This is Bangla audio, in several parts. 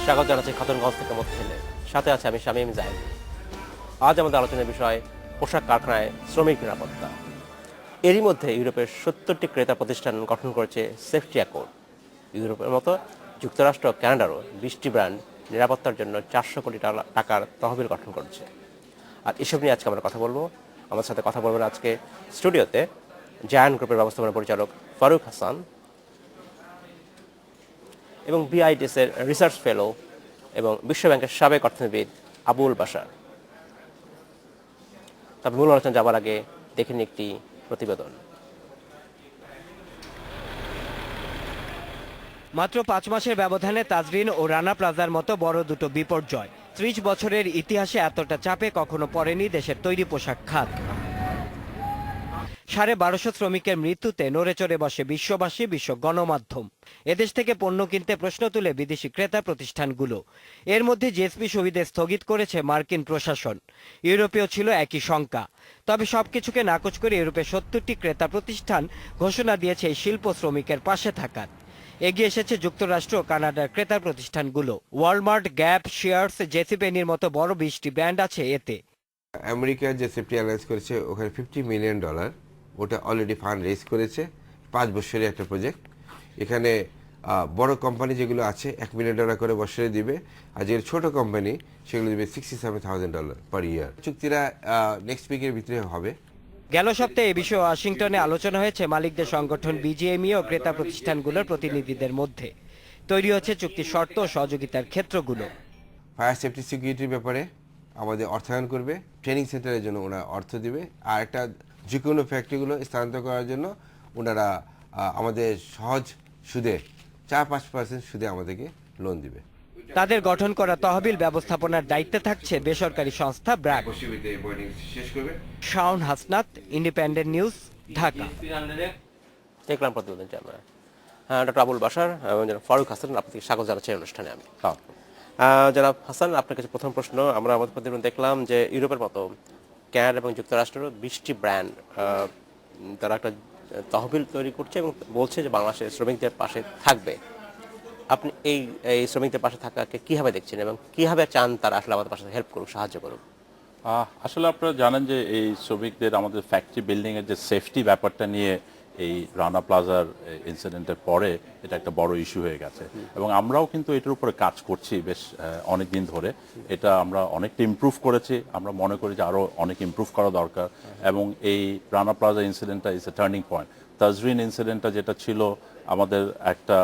স্বাগত জানাচ্ছি খাতুনগঞ্জ থেকে মতিঝিলে। সাথে আছে আমি শামীম জাহিদ। আজ আমাদের আলোচনার বিষয় পোশাক কারখানায় শ্রমিক নিরাপত্তা। এরই মধ্যে ইউরোপের 70টি ক্রেতা প্রতিষ্ঠান গঠন করেছে সেফটি অ্যাকর্ড। ইউরোপের মতো যুক্তরাষ্ট্র ও কানাডারও 20টি ব্র্যান্ড নিরাপত্তার জন্য 400 কোটি টাকার তহবিল গঠন করছে। আর এসব নিয়ে আজকে আমরা কথা বলবো। আমার সাথে কথা বলবেন আজকে স্টুডিওতে জায়ান্ট গ্রুপের ব্যবস্থাপনা পরিচালক ফারুক হাসান এবং বিআইডিএস এর রিসার্চ ফেলো এবং বিশ্বব্যাংকের সাবেক অর্থনীতিবিদ আবুল বাশার। তবে মূল আলোচনা যাবার আগে দেখে নিন একটি প্রতিবেদন। মাত্র 5 মাসের ব্যবধানে তাজরিন ও রানা প্লাজার মতো বড় দুটো বিপর্যয়। 30 বছরের ইতিহাসে এতটা চাপে কখনো পড়েনি দেশের তৈরি পোশাক খাত। 1250 শ্রমিকের মৃত্যুতে নড়ে চড়ে বসে বিশ্ববাসী, বিশ্ব গণমাধ্যম। এদেশ থেকে পণ্য কিনতে প্রশ্ন তুলে বিদেশি ক্রেতা প্রতিষ্ঠানগুলো। এর মধ্যে জিএসপি সুবিধা স্থগিত করেছে মার্কিন প্রশাসন। ইউরোপেও ছিল একই শঙ্কা। তবে সবকিছুকে নাকচ করে ইউরোপের 70টি ক্রেতা প্রতিষ্ঠান ঘোষণা দিয়েছে এই শিল্প শ্রমিকের পাশে থাকার। এগিয়ে এসেছে যুক্তরাষ্ট্র ও কানাডার ক্রেতা প্রতিষ্ঠানগুলো। ওয়ালমার্ট, গ্যাপ, শিয়ার্স, জেসিপেনির মতো বড় 20টি ব্র্যান্ড আছে এতে। আমেরিকা যে সেফটি অ্যালায়েন্স করেছে ওখানে $50 মিলিয়ন, ওটা অলরেডি ফান্ড রেজ করেছে। 5 বছরের একটা প্রজেক্ট। এখানে বড় কোম্পানি যেগুলো আছে $1 মিলিয়ন করে বছরে দিবে, আর যেগুলো ছোট কোম্পানি সেগুলো দিবে $67,000 পার ইয়ার। চুক্তিরা নেক্সট উইকের ভিতরে হবে। গেল সপ্তাহে এ বিষয়ে ওয়াশিংটনে আলোচনা হয়েছে মালিকদের সংগঠন বিজিএমই ও ক্রেতা প্রতিষ্ঠানগুলোর প্রতিনিধিদের মধ্যে। তৈরি হচ্ছে চুক্তির শর্ত ও সহযোগিতার ক্ষেত্রগুলো। ফায়ার সেফটি সিকিউরিটির ব্যাপারে আমাদের অর্থায়ন করবে, ট্রেনিং সেন্টারের জন্য ওনারা অর্থ দিবে, আর একটা যে কোনো ফ্যাক্টরিগুলো স্থানান্তর করার জন্য ওনারা আমাদের সহজ সুদে 4-5% সুদে আমাদেরকে লোন দিবে। তাদের গঠন করা তহবিল ব্যবস্থাপনার দায়িত্বে থাকছে বেসরকারি সংস্থা ব্র্যাক। Shaon Hasnat, independent news, Dhaka. দেখলাম প্রতিবেদনটি আমরা। ডক্টর আবুল বাশার এবং জনাব ফারুক হাসান, আপনাকে স্বাগত জানাচ্ছি এই অনুষ্ঠানে। আমি জনাব হাসান, আপনার কাছে প্রথম প্রশ্ন। আমরা আমাদের প্রতিবেদন দেখলাম যে ইউরোপের মতো কানাডা এবং যুক্তরাষ্ট্রেরও 20টি ব্র্যান্ড তারা একটা তহবিল তৈরি করছে এবং বলছে যে বাংলাদেশের শ্রমিকদের পাশে থাকবে। আপনি এই শ্রমিকদের পাশে থাকাকে কীভাবে দেখছেন এবং কীভাবে চান তারা আসলে আমাদের পাশে হেল্প করুক, সাহায্য করুক? আসলে আপনারা জানেন যে এই শ্রমিকদের আমাদের ফ্যাক্টরি বিল্ডিংয়ের যে সেফটি ব্যাপারটা নিয়ে এই রানা প্লাজার ইনসিডেন্টের পরে এটা একটা বড় ইস্যু হয়ে গেছে, এবং আমরাও কিন্তু এটার উপরে কাজ করছি বেশ অনেক দিন ধরে। এটা আমরা অনেকটা ইমপ্রুভ করেছি, আমরা মনে করি যে আরও অনেক ইমপ্রুভ করা দরকার। এবং এই রানা প্লাজা ইনসিডেন্টটা is a turning point. Tazreen ইনসিডেন্টটা যেটা ছিল আমাদের একটা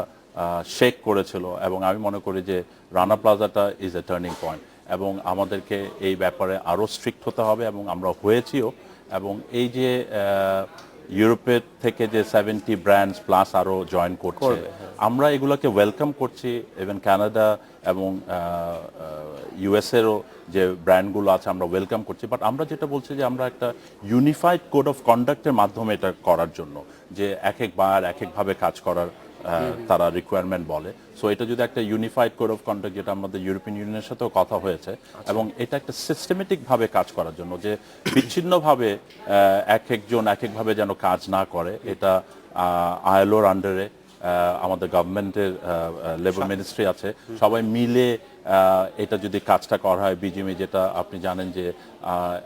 শেক করেছিল, এবং আমি মনে করি যে রানা প্লাজাটা ইজ এ টার্নিং পয়েন্ট, এবং আমাদেরকে এই ব্যাপারে আরও স্ট্রিক্ট হতে হবে, এবং আমরা হয়েছিও। এবং এই যে ইউরোপের থেকে যে 70 ব্র্যান্ডস প্লাস আরও জয়েন করছে, আমরা এগুলোকে ওয়েলকাম করছি। ইভেন কানাডা এবং ইউএসএরও যে ব্র্যান্ডগুলো আছে আমরা ওয়েলকাম করছি। বাট আমরা যেটা বলছি যে আমরা একটা ইউনিফাইড কোড অফ কন্ডাক্টের মাধ্যমে এটা করার জন্য, যে এক একবার এক একভাবে কাজ করার তারা রিকোয়ারমেন্ট বলে। সো এটা যদি একটা ইউনিফাইড কোড অফ কন্ডাক্ট, যেটা আমাদের ইউরোপিয়ান ইউনিয়নের সাথেও কথা হয়েছে, এবং এটা একটা সিস্টেমেটিক ভাবে কাজ করার জন্য, যে বিচ্ছিন্নভাবে এক একজন এক একভাবে যেন কাজ না করে। এটা আইএলওর আন্ডারে আমাদের গভর্নমেন্টের লেবার মিনিস্ট্রি আছে, সবাই মিলে এটা যদি কাজটা করা হয়। বিজিএমই যেটা আপনি জানেন যে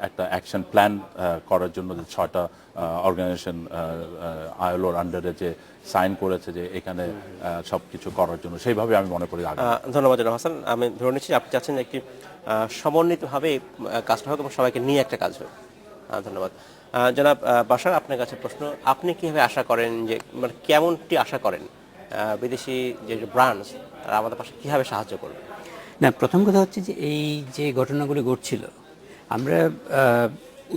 একটা অ্যাকশন প্ল্যান করার জন্য যে 6টা অর্গানাইজেশন আইএলওর আন্ডারে যে সাইন করেছে, যে এখানে সব কিছু করার জন্য, সেইভাবে আমি মনে করি। ধন্যবাদ জনাব হাসান। আমি ধরে নিচ্ছি আপনি চাচ্ছেন একটি সমন্বিতভাবে কাজটা হোক এবং সবাইকে নিয়ে একটা কাজ হোক। ধন্যবাদ জনাব বাশার, আপনার কাছে প্রশ্ন। আপনি কীভাবে আশা করেন, যে মানে কেমনটি আশা করেন বিদেশি যে ব্র্যান্ডস তারা আমাদের পাশে কীভাবে সাহায্য করবে? না, প্রথম কথা হচ্ছে যে এই যে ঘটনাগুলো ঘটছিল, আমরা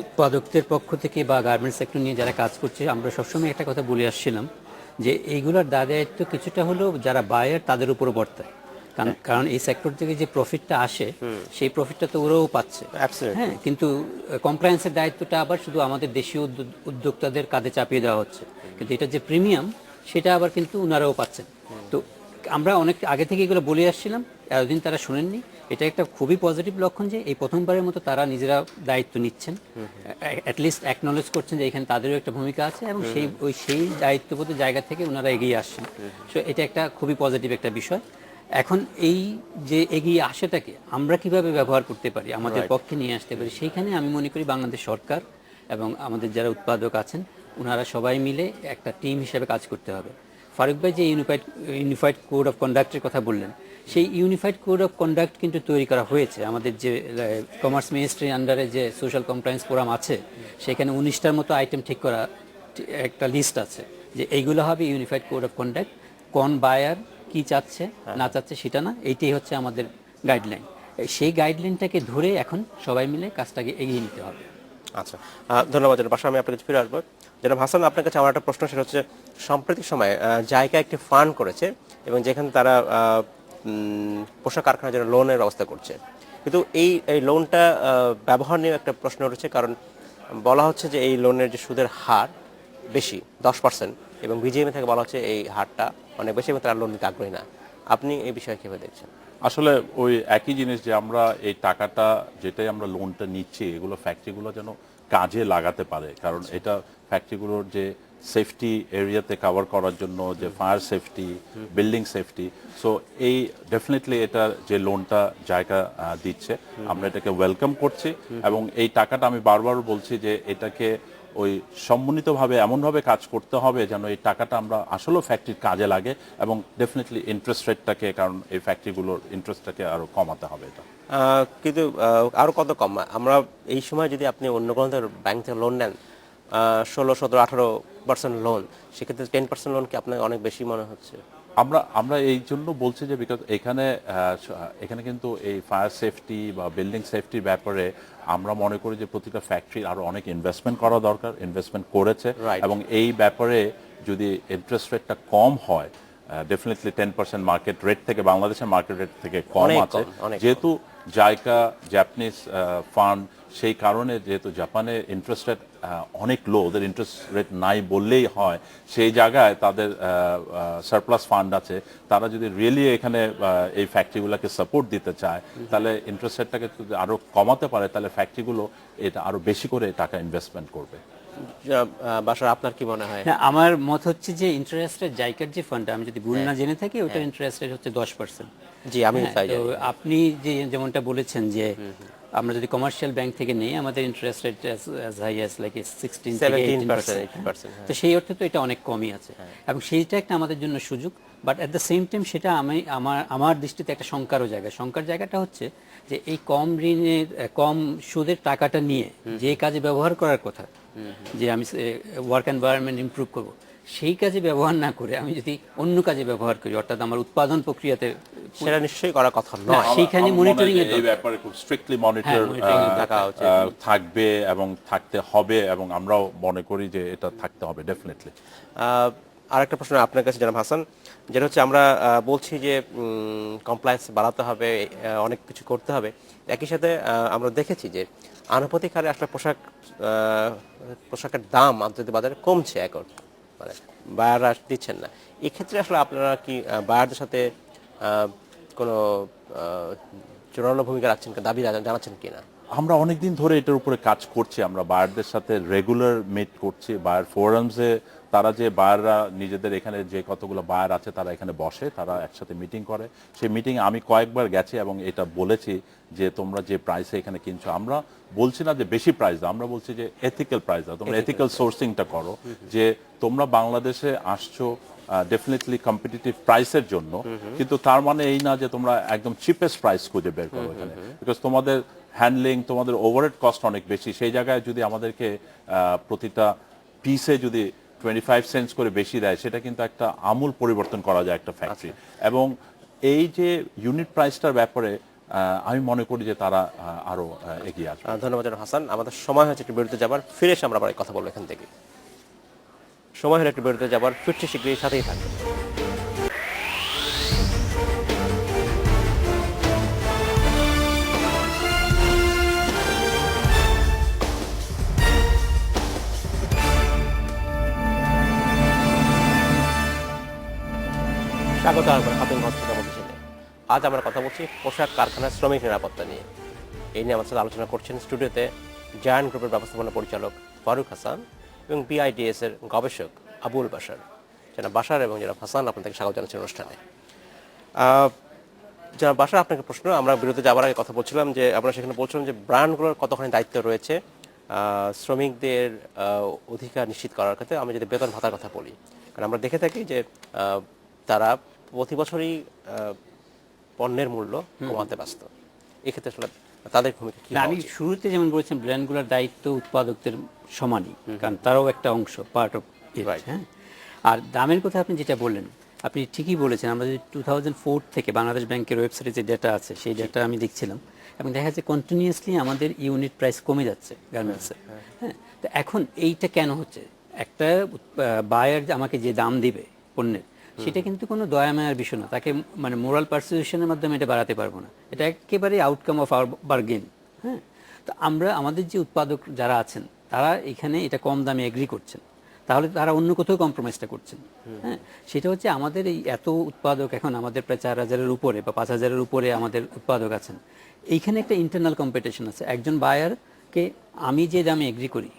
উৎপাদকদের পক্ষ থেকে বা গার্মেন্টস সেক্টর নিয়ে যারা কাজ করছে, আমরা সবসময় একটা কথা বলে আসছিলাম যে এইগুলোর দায়িত্ব কিছুটা হলেও যারা বায়ার তাদের উপর বর্তায়। কারণ এই সেক্টর থেকে যে প্রফিটটা আসে সেই প্রফিটটা তো ওরাও পাচ্ছে। হ্যাঁ, কিন্তু কমপ্লায়েন্সের দায়িত্বটা আবার শুধু আমাদের দেশীয় উদ্যোক্তাদের কাঁধে চাপিয়ে দেওয়া হচ্ছে, কিন্তু এটা যে প্রিমিয়াম সেটা আবার কিন্তু ওনারাও পাচ্ছেন। তো আমরা অনেক আগে থেকে এগুলো বলে আসছিলাম, এতদিন তারা শুনেননি। এটা একটা খুবই পজিটিভ লক্ষণ যে এই প্রথমবারের মতো তারা নিজেরা দায়িত্ব নিচ্ছেন, অ্যাটলিস্ট অ্যাকনোলেজ করছেন যে এখানে তাদেরও একটা ভূমিকা আছে, এবং সেই দায়িত্ববোধের জায়গা থেকে ওনারা এগিয়ে আসছেন। সো এটা একটা খুবই পজিটিভ একটা বিষয়। এখন এই যে এগিয়ে আসাটাকে আমরা কিভাবে ব্যবহার করতে পারি, আমাদের পক্ষে নিয়ে আসতে পারি, সেইখানে আমি মনে করি বাংলাদেশ সরকার এবং আমাদের যারা উৎপাদক আছেন ওনারা সবাই মিলে একটা টিম হিসেবে কাজ করতে হবে। ফারুক ভাই যে ইউনিফাইড কোড অফ কন্ডাক্টের কথা বললেন, সেই ইউনিফাইড কোড অফ কন্ডাক্ট কিন্তু তৈরি করা হয়েছে। আমাদের যে কমার্স মিনিস্ট্রির আন্ডারে যে সোশ্যাল কমপ্লায়েন্স ফোরাম আছে, সেখানে 19টার মতো আইটেম ঠিক করা একটা লিস্ট আছে, যে এইগুলো হবে ইউনিফাইড কোড অফ কন্ডাক্ট। কোন বায়ার কি চাচ্ছে না চাচ্ছে সেটা না, এইটাই হচ্ছে আমাদের গাইডলাইন। সেই গাইডলাইনটাকে ধরে এখন সবাই মিলে কাজটাকে এগিয়ে নিতে হবে। আচ্ছা, ধন্যবাদ জনাব বাশার, আমি আপনার কাছে ফিরে আসবো। জনাব হাসান, আপনার কাছে আমার একটা প্রশ্ন, সেটা হচ্ছে সাম্প্রতিক সময়ে জায়গা একটি ফান্ড করেছে এবং যেখানে তারা পোশাক কারখানার জন্য লোনের ব্যবস্থা করছে, কিন্তু এই লোনটা ব্যবহার নিয়ে একটা প্রশ্ন উঠেছে, কারণ বলা হচ্ছে যে এই লোনের যে সুদের হার বেশি 10%, এবং বিজিএমএ থেকে বলা হচ্ছে এই হারটা অনেক বেশি এবং তারা লোন নিতে আগ্রহী না। আপনি এই বিষয়ে কিভাবে দেখছেন? আসলে ওই একই জিনিস, যে আমরা এই টাকাটা যেটাই আমরা লোনটা নিচ্ছি এগুলো ফ্যাক্টরিগুলো যেন কাজে লাগাতে পারে, কারণ এটা ফ্যাক্টরিগুলোর যে সেফটি এরিয়াতে কভার করার জন্য, যে fire safety, building safety, so এই ডেফিনেটলি এটা যে লোনটা জায়গা দিচ্ছে আমরা এটাকে ওয়েলকাম করছি। এবং এই টাকাটা আমি বারবার বলছি যে এটাকে ওই সম্মিলিতভাবে এমনভাবে কাজ করতে হবে যেন এই টাকাটা আমরা আসলে ফ্যাক্টরির কাজে লাগে, এবং ডেফিনেটলি ইন্টারেস্ট রেটটাকে, কারণ এই ফ্যাক্টরিগুলোর ইন্টারেস্টটাকে আরো কমাতে হবে এটা। কিন্তু আরো কত কম? আমরা এই সময় যদি আপনি অন্য কোনো ব্যাংক থেকে লোন নেন 16, 17, 18% লোন, সেক্ষেত্রে 10% লোন কি আপনার অনেক বেশি মনে হচ্ছে? আমরা এই জন্য বলছি যে বিকজ এখানে কিন্তু এই ফায়ার সেফটি বা বিল্ডিং সেফটির ব্যাপারে আমরা মনে করি যে প্রতিটা ফ্যাক্টরি আরো অনেক ইনভেস্টমেন্ট করা দরকার, ইনভেস্টমেন্ট করেছে, এবং এই ব্যাপারে যদি ইন্টারেস্ট রেটটা কম হয়, ডেফিনেটলি 10% মার্কেট রেট থেকে, বাংলাদেশের মার্কেট রেট থেকে কম আছে, যেহেতু জাইকা জাপানিজ ফান্ড, সেই কারণে যেহেতু জাপানে ইন্টারেস্ট রেট অনেক লো, ওদের ইন্টারেস্ট রেট নাই বললেই হয়, সেই জায়গায় তাদের সারপ্লাস ফান্ড আছে, তারা যদি রিয়েলি এখানে এই ফ্যাক্টরিগুলোকে সাপোর্ট দিতে চায়, তাহলে ইন্টারেস্ট রেটটাকে যদি আরো কমাতে পারে, তাহলে ফ্যাক্টরিগুলো এটা আরো বেশি করে টাকা ইনভেস্টমেন্ট করবে। বাশার, আপনার কি মনে হয়? হ্যাঁ, আমার মত হচ্ছে যে ইন্টারেস্ট রেট, জাইকার যে ফান্ড, আমি যদি ভুল না জেনে থাকি, ওটার ইন্টারেস্ট রেট হচ্ছে 10%। জি, আমি তাই জানি। তো আপনি যে যেমনটা বলেছেন যে আমরা যদি কমার্শিয়াল ব্যাংক থেকে নেই, আমাদের interest rate as high as like 16 থেকে 18%। তো সেই অর্থে তো এটা অনেক কমই আছে, এবং সেইটা একটা আমাদের জন্য সুযোগ। But at the same time সেটা আমার দৃষ্টিতে একটা শঙ্কারও জায়গা। শঙ্কার জায়গাটা হচ্ছে যে এই কম ঋণের, কম সুদের টাকাটা নিয়ে যে কাজে ব্যবহার করার কথা, যে আমি ওয়ার্ক এনভায়রনমেন্ট ইমপ্রুভ করব, সেই কাজে ব্যবহার না করে আমি যদি অন্য কাজে ব্যবহার করি, অর্থাৎ আমার উৎপাদন প্রক্রিয়াতে, সেটা নিশ্চয়ই করার কথা নয়। সেইখানে মনিটরিং এর এই ব্যাপারে খুব স্ট্রিক্টলি মনিটর থাকবে এবং থাকতে হবে, এবং আমরাও মনে করি যে এটা থাকতে হবে ডেফিনেটলি। আরেকটা প্রশ্ন আপনার কাছে জনাব হাসান, যেটা হচ্ছে আমরা বলছি যে কমপ্লায়েন্স বাড়াতে হবে, অনেক কিছু করতে হবে, একই সাথে আমরা দেখেছি যে আনুপাতিক হারে আসলে পোশাকের দাম আন্তর্জাতিক বাজারে কমছে, এখন মানে বায়াররা দিচ্ছেন না। এক্ষেত্রে আসলে আপনারা কি বায়ারদের সাথে কোনো জোরালো ভূমিকা রাখছেন, দাবি জানাচ্ছেন কিনা? আমরা অনেকদিন ধরে এটার উপরে কাজ করছি, আমরা বায়ারদের সাথে রেগুলার মিট করছি, বায়ার ফোরামসে তারা যে বায়াররা নিজেদের এখানে যে কতগুলো বায়ার আছে তারা এখানে বসে, তারা একসাথে মিটিং করে। সেই মিটিংয়ে আমি কয়েকবার গেছি এবং এটা বলেছি যে তোমরা যে প্রাইসে এখানে কিনছো, আমরা বলছি না যে বেশি প্রাইস দাও, আমরা বলছি যে এথিক্যাল প্রাইস দাও, তোমরা এথিক্যাল সোর্সিংটা করো, যে তোমরা বাংলাদেশে আসছো ডেফিনেটলি কম্পিটিটিভ প্রাইসের জন্য, কিন্তু তার মানে এই না যে তোমরা একদম চিপেস্ট প্রাইস খুঁজে বের করো এখানে, বিকজ তোমাদের হ্যান্ডলিং, তোমাদের ওভারহেড কস্ট অনেক বেশি। সেই জায়গায় যদি আমাদেরকে প্রতিটা পিসে যদি 25 সেন্টস করে বেশি দেয়, সেটা কিন্তু একটা আমূল পরিবর্তন করা যায় একটা ফ্যাক্টরি। এবং এই যে ইউনিট প্রাইসটার ব্যাপারে আমি মনে করি যে তারা আরো এগিয়ে আসবে। ধন্যবাদ জনাব হাসান। আমাদের সময় হয়েছে একটু বিরতিতে যাবার, ফিরে এসে আমরা আবার কথা বলবো এখান থেকে। সময় হলে একটু বিরতিতে যাবার, ফিরছি শীঘ্রই, সাথেই থাকবে। স্বাগত আরেকবার খাতুন হসপিটাল মধ্যে। আজ আমরা কথা বলছি পোশাক কারখানার শ্রমিক নিরাপত্তা নিয়ে। এই নিয়ে আমাদের সাথে আলোচনা করছেন স্টুডিওতে জায়ান্ট গ্রুপের ব্যবস্থাপনা পরিচালক ফারুক হাসান এবং বিআইডিএস এর গবেষক আবুল বাশার। জনাব বাশার এবং জনাব হাসান, আপনাদেরকে স্বাগত জানাচ্ছি অনুষ্ঠানে। যারা বাসা আপনাকে প্রশ্ন, আমরা বিরতি যাওয়ার আগে কথা বলছিলাম যে আমরা সেখানে বলছিলাম যে ব্র্যান্ডগুলোর কতখানি দায়িত্ব রয়েছে শ্রমিকদের অধিকার নিশ্চিত করার ক্ষেত্রে। আমি যদি বেতন ভাতার কথা বলি, কারণ আমরা দেখে থাকি যে তারা প্রতি বছরই পণ্যের মূল্য কমাতে ব্যস্ত। এক্ষেত্রে আসলে তাদের ভূমিকা কি? না, আমি শুরুতে যেমন বলেছিলাম ব্র্যান্ডগুলোর দায়িত্ব উৎপাদকদের সমানই, কারণ তারাও একটা অংশ, পার্ট অফ ইট। হ্যাঁ, আর দামের কথা আপনি যেটা বললেন, আপনি ঠিকই বলেছেন। আমরা যদি 2004 থেকে বাংলাদেশ ব্যাংকের ওয়েবসাইটে যে ডেটা আছে সেই ডেটা আমি দেখছিলাম, এবং দেখা যাচ্ছে কন্টিনিউয়াসলি আমাদের ইউনিট প্রাইস কমে যাচ্ছে গার্মেন্টসে। হ্যাঁ, তো এখন এইটা কেন হচ্ছে? একটা বায়ার আমাকে যে দাম দিবে পণ্যের, সেটা কিন্তু কোনো দয়া মায়ার বিষয় না, তাকে মানে মোরাল পারসিউশনের মাধ্যমে এটা বাড়াতে পারবো না, এটা একেবারে আউটকাম অফ আওয়ার বার্গেন। হ্যাঁ, তো আমরা আমাদের যে উৎপাদক যারা আছেন তারা এখানে এটা কম দামে এগ্রি করছেন, তাহলে তারা অন্য কোথাও কম্প্রোমাইজটা করছেন। হ্যাঁ, সেটা হচ্ছে আমাদের এই এত উৎপাদক, এখন আমাদের প্রায় 4000-এর উপরে বা 5000-এর উপরে আমাদের উৎপাদক আছেন। এইখানে একটা ইন্টারনাল কম্পিটিশন আছে। একজন বায়ারকে আমি যে দামে এগ্রি করি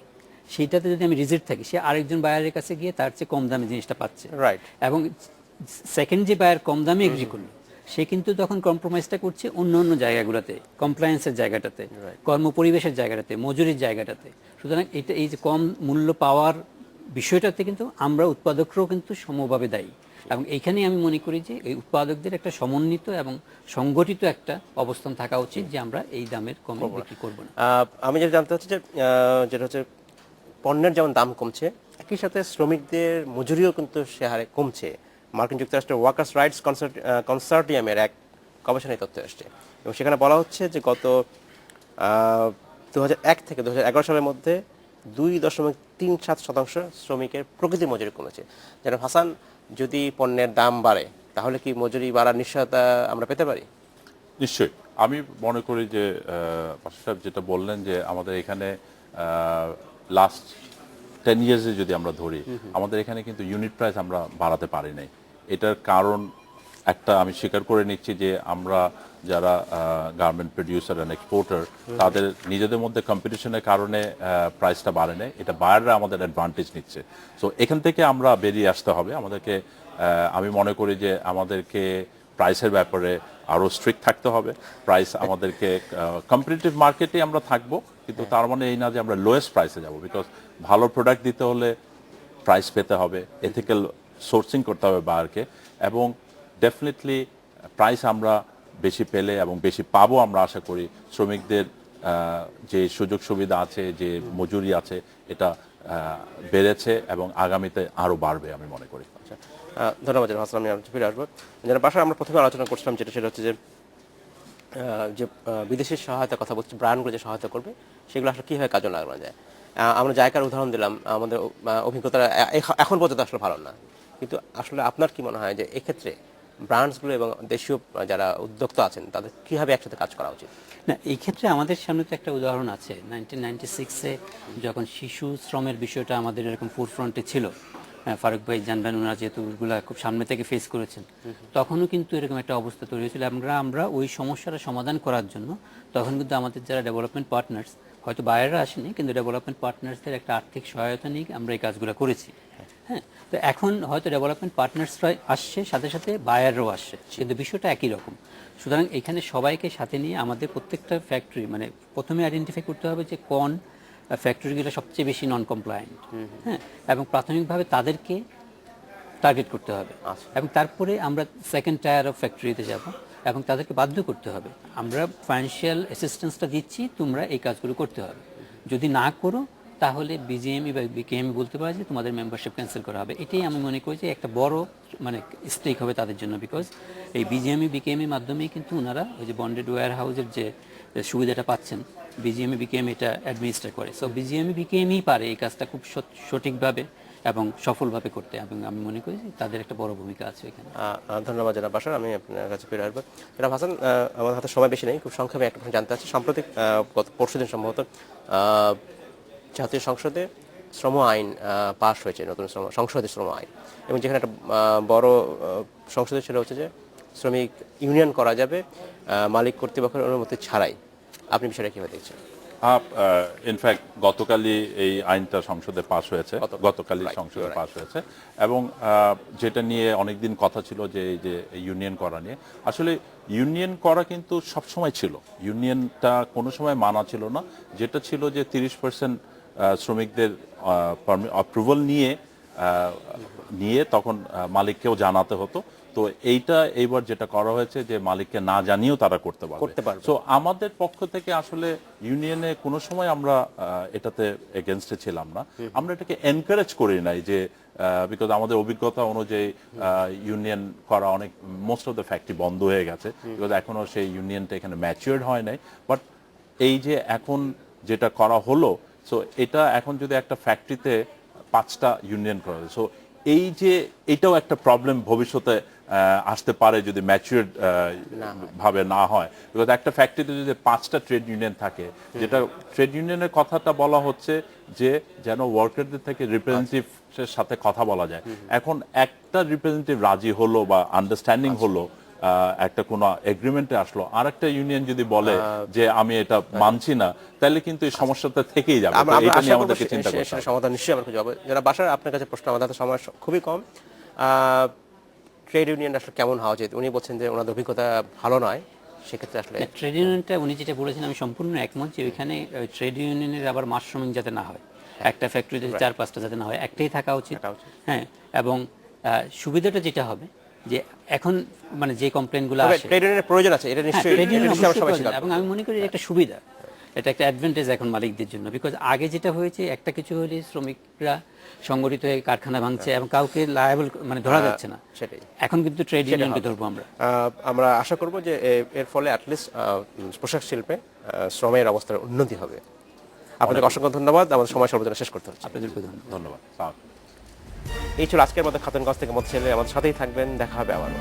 সেইটাতে যদি আমি রিজিট থাকি, সে আরেকজন বায়ারের কাছে গিয়ে তার চেয়ে কম দামে জিনিসটা পাচ্ছে। রাইট। এবং সেকেন্ড যে বায়ার কম দামে এগ্রি করলো, সে কিন্তু তখন কম্প্রোমাইজটা করছে অন্য অন্য জায়গাগুলোতে, কমপ্লায়েন্সের জায়গাটাতে, কর্মপরিবেশের জায়গাটাতে, মজুরির জায়গাটাতে। সুতরাং এটা এই যে কম মূল্য পাওয়ার বিষয়টাতে কিন্তু আমরা উৎপাদকরাও কিন্তু সমভাবে দায়ী। এবং এইখানেই আমি মনে করি যে এই উৎপাদকদের একটা সমন্বিত এবং সংগঠিত একটা অবস্থান থাকা উচিত, যে আমরা এই দামের কমে বিক্রি করবো না। আমি যেটা জানতে চাচ্ছি যে যেটা হচ্ছে পণ্যের যেমন দাম কমছে, একই সাথে শ্রমিকদের মজুরিও কিন্তু সে হারে কমছে। মার্কিন যুক্তরাষ্ট্রের ওয়ার্কার্স রাইটস কনসার্টিয়ামের এক গবেষণায় তথ্য আসছে, এবং সেখানে বলা হচ্ছে যে গত 2001 থেকে 2011 সালের মধ্যে 2.37% শ্রমিকের প্রকৃতি মজুরি কমেছে। যেন হাসান, যদি পণ্যের দাম বাড়ে তাহলে কি মজুরি বাড়ার নিশ্চয়তা আমরা পেতে পারি? নিশ্চয়ই। আমি মনে করি যে পাশা সাহেব যেটা বললেন যে আমাদের এখানে লাস্ট 10 ইয়ার্সে যদি আমরা ধরি, আমাদের এখানে কিন্তু ইউনিট প্রাইস আমরা বাড়াতে পারি নাই। এটার কারণ একটা আমি স্বীকার করে নিচ্ছি যে আমরা যারা গার্মেন্ট প্রডিউসার অ্যান্ড এক্সপোর্টার, তাদের নিজেদের মধ্যে কম্পিটিশনের কারণে প্রাইসটা বাড়ে নেই, এটা বায়াররা আমাদের অ্যাডভান্টেজ নিচ্ছে। সো এখান থেকে আমরা বেরিয়ে আসতে হবে আমাদেরকে। আমি মনে করি যে আমাদেরকে প্রাইসের ব্যাপারে আরও স্ট্রিক্ট থাকতে হবে। প্রাইস আমাদেরকে কম্পিটিটিভ মার্কেটে আমরা থাকবো, কিন্তু তার মানে এই না যে আমরা লোয়েস্ট প্রাইসে যাব। বিকজ ভালো প্রোডাক্ট দিতে হলে প্রাইস পেতে হবে, এথিক্যাল সোর্সিং করতে হবে বায়ারকে, এবং ডেফিনেটলি প্রাইস আমরা বেশি পেলে এবং বেশি পাবো আমরা আশা করি। শ্রমিকদের যে সুযোগ সুবিধা আছে, যে মজুরি আছে, এটা বেড়েছে এবং আগামীতে আরও বাড়বে আমি মনে করি। ধন্যবাদ জানাব হাসান। আমি ফিরে আসবো যারা বাসায় আমরা প্রথমে আলোচনা করছিলাম, সেটা হচ্ছে যে বিদেশি সহায়তার কথা বলছি, ব্র্যান্ডগুলো যে সহায়তা করবে সেগুলো আসলে কীভাবে কাজে লাগানো যায়। আমরা জায়গার উদাহরণ দিলাম, আমাদের অভিজ্ঞতা এখন পর্যন্ত আসলে ভালো না, কিন্তু আসলে আপনার কি মনে হয় যে এক্ষেত্রে ব্র্যান্ডসগুলো এবং দেশীয় যারা উদ্যোক্তা আছেন তাদের কীভাবে একসাথে কাজ করা উচিত? না, এই ক্ষেত্রে আমাদের সামনে তো একটা উদাহরণ আছে। 1996-এ যখন শিশু শ্রমের বিষয়টা আমাদের এরকম ফোরফ্রন্টে ছিল, ফারুক ভাই জানবেন, ওনারা যেহেতু ওগুলো খুব সামনে থেকে ফেস করেছেন, তখনও কিন্তু এরকম একটা অবস্থা তৈরি হয়েছিল। আমরা ওই সমস্যাটা সমাধান করার জন্য তখন কিন্তু আমাদের যারা ডেভেলপমেন্ট পার্টনার্স, হয়তো বায়াররা আসেনি, কিন্তু ডেভেলপমেন্ট পার্টনার্সদের একটা আর্থিক সহায়তা নিয়ে আমরা এই কাজগুলো করেছি। হ্যাঁ, তো এখন হয়তো ডেভেলপমেন্ট পার্টনার্সরা আসছে, সাথে সাথে বায়াররাও আসছে, কিন্তু বিষয়টা একই রকম। সুতরাং এখানে সবাইকে সাথে নিয়ে আমাদের প্রত্যেকটা ফ্যাক্টরি, মানে প্রথমে আইডেন্টিফাই করতে হবে যে কোন ফ্যাক্টরিগুলো সবচেয়ে বেশি নন কমপ্লায়েন্ট। হ্যাঁ, এবং প্রাথমিকভাবে তাদেরকে টার্গেট করতে হবে, এবং তারপরে আমরা সেকেন্ড টায়ার অফ ফ্যাক্টরিতে যাব এবং তাদেরকে বাধ্য করতে হবে, আমরা ফাইন্যান্সিয়াল অ্যাসিস্ট্যান্সটা দিচ্ছি, তোমরা এই কাজগুলো করতে হবে। যদি না করো তাহলে বিজিএমই বা বিকেএমই বলতে পারে যে তোমাদের মেম্বারশিপ ক্যান্সেল করা হবে। এটাই আমি মনে করি যে একটা বড় মানে স্টেক হবে তাদের জন্য। বিকজ এই বিজিএমই বিকেএমির মাধ্যমেই কিন্তু ওনারা ওই যে বন্ডেড ওয়্যার হাউসের যে সুবিধাটা পাচ্ছেন, বিজিএমই বিকেএমই এটা অ্যাডমিনিস্ট্রেট করে। সো বিজিএমই বিকেএমই পারে এই কাজটা খুব সঠিকভাবে এবং সফলভাবে করতে, এবং আমি মনে করি যে তাদের একটা বড় ভূমিকা আছে এখানে। ধন্যবাদ জানাব বাসার। আমি আপনার কাছে ফিরে আসবো। জানাব হাসান, আমার হাতে সময় বেশি নেই, খুব সংক্ষেপে একটা প্রশ্ন জানতে চাচ্ছি। সাম্প্রতিক গত পরশুদিন সম্ভবত জাতীয় সংসদে শ্রম আইন পাশ হয়েছে, নতুন সংসদীয় শ্রম আইন, এবং যেখানে একটা বড় সংসদে ছিল হচ্ছে যে শ্রমিক ইউনিয়ন করা যাবে মালিক কর্তৃপক্ষের অনুমতি ছাড়াই। আপনি বিষয়টা কীভাবে দেখছেন? ইনফ্যাক্ট গতকালই এই আইনটা সংসদে পাশ হয়েছে, গতকালই সংসদে পাশ হয়েছে, এবং যেটা নিয়ে অনেকদিন কথা ছিল যে এই যে ইউনিয়ন করা নিয়ে, আসলে ইউনিয়ন করা কিন্তু সবসময় ছিল, ইউনিয়নটা কোনো সময় মানা ছিল না। যেটা ছিল যে 30% শ্রমিকদের অ্যাপ্রুভাল নিয়ে তখন মালিককেও জানাতে হতো। তো এইবার যেটা করা হয়েছে যে মালিককে না জানিয়েও তারা করতে পারবে। তো আমাদের পক্ষ থেকে আসলে ইউনিয়নে কোনো সময় আমরা এটাতে এগেনস্টে ছিলাম না, আমরা এটাকে এনকারেজ করি নাই, যে বিকজ আমাদের অভিজ্ঞতা অনুযায়ী ইউনিয়ন করা অনেক, মোস্ট অফ দ্য ফ্যাক্টরি বন্ধ হয়ে গেছে, বিকজ এখনো সেই ইউনিয়নটা এখানে ম্যাচিওর্ড হয় নাই। বাট এই যে এখন যেটা করা হলো, সো এটা এখন যদি একটা ফ্যাক্টরিতে 5টা ইউনিয়ন করা হয়, সো এই যে এটাও একটা প্রবলেম ভবিষ্যতে আসতে পারে যদি ম্যাচিওর্ড ভাবে না হয়। বিকজ একটা ফ্যাক্টরিতে যদি 5টা ট্রেড ইউনিয়ন থাকে, যেটা ট্রেড ইউনিয়নের কথাটা বলা হচ্ছে যে যেন ওয়ার্কারদের থেকে রিপ্রেজেন্টেটিভের সাথে কথা বলা যায়। এখন একটা রিপ্রেজেন্টেটিভ রাজি হলো বা আন্ডারস্ট্যান্ডিং হলো, একটা কোনো এগ্রিমেন্টে আসলো, আর একটা ইউনিয়ন যদি বলে যে আমি এটা মানছি না, তাহলে কিন্তু এই সমস্যাটা থেকেই যাবে। তো এটা নিয়ে আমাদেরকে চিন্তা করতে হবে। সমাধান নিশ্চয়ই আমরা খুঁজে পাবো। যারা বাসার আপনার কাছে প্রশ্ন, আমাদের হাতে সময় খুবই কম। ট্রেড ইউনিয়ন আসলে কেমন হওয়া উচিত? উনি বলছেন যে ওনাদের অভিজ্ঞতা ভালো নয়, সেক্ষেত্রে আসলে ট্রেড ইউনিয়নটা উনি যেটা বলেছেন আমি সম্পূর্ণ একমত, যে ওইখানে ট্রেড ইউনিয়নের আবার মাশরুমিং যাতে না হয়, একটা ফ্যাক্টরিতে 4-5টা যাতে না হয়, একটাই থাকা উচিত। হ্যাঁ, এবং সুবিধাটা যেটা হবে যে এখন মানে যে কমপ্লেনগুলো আসে, ট্রেড ইউনিয়নের প্রয়োজন আছে, এটা নিশ্চয়ই ট্রেড ইউনিয়ন আমরা সবাই প্রয়োজন, স্বীকার এবং করব। আমি মনে করি এটা একটা সুবিধা, এটা একটা অ্যাডভান্টেজ এখন মালিকদের জন্য। বিকজ আগে যেটা হয়েছে, একটা কিছু হলে শ্রমিকরা সংগঠিত হয়ে কারখানা ভাঙছে এবং কাউকে লায়াবল মানে ধরা যাচ্ছে না। সেটাই। এখন কিন্তু ট্রেড ইউনিয়নকে ধরবো আমরা। আমরা আশা করব যে এর ফলে অ্যাটলিস্ট পোশাক শিল্পে শ্রমের অবস্থার উন্নতি হবে। আপনাদের অসংখ্য ধন্যবাদ। আমাদের সময় সর্বজনে শেষ করতে হচ্ছে। আপনাদেরকে ধন্যবাদ। ধন্যবাদ। এই ছিল আজকের মতো খাতুনগঞ্জ থেকে মত ছেলে। আমাদের সাথেই থাকবেন, দেখা হবে আবার।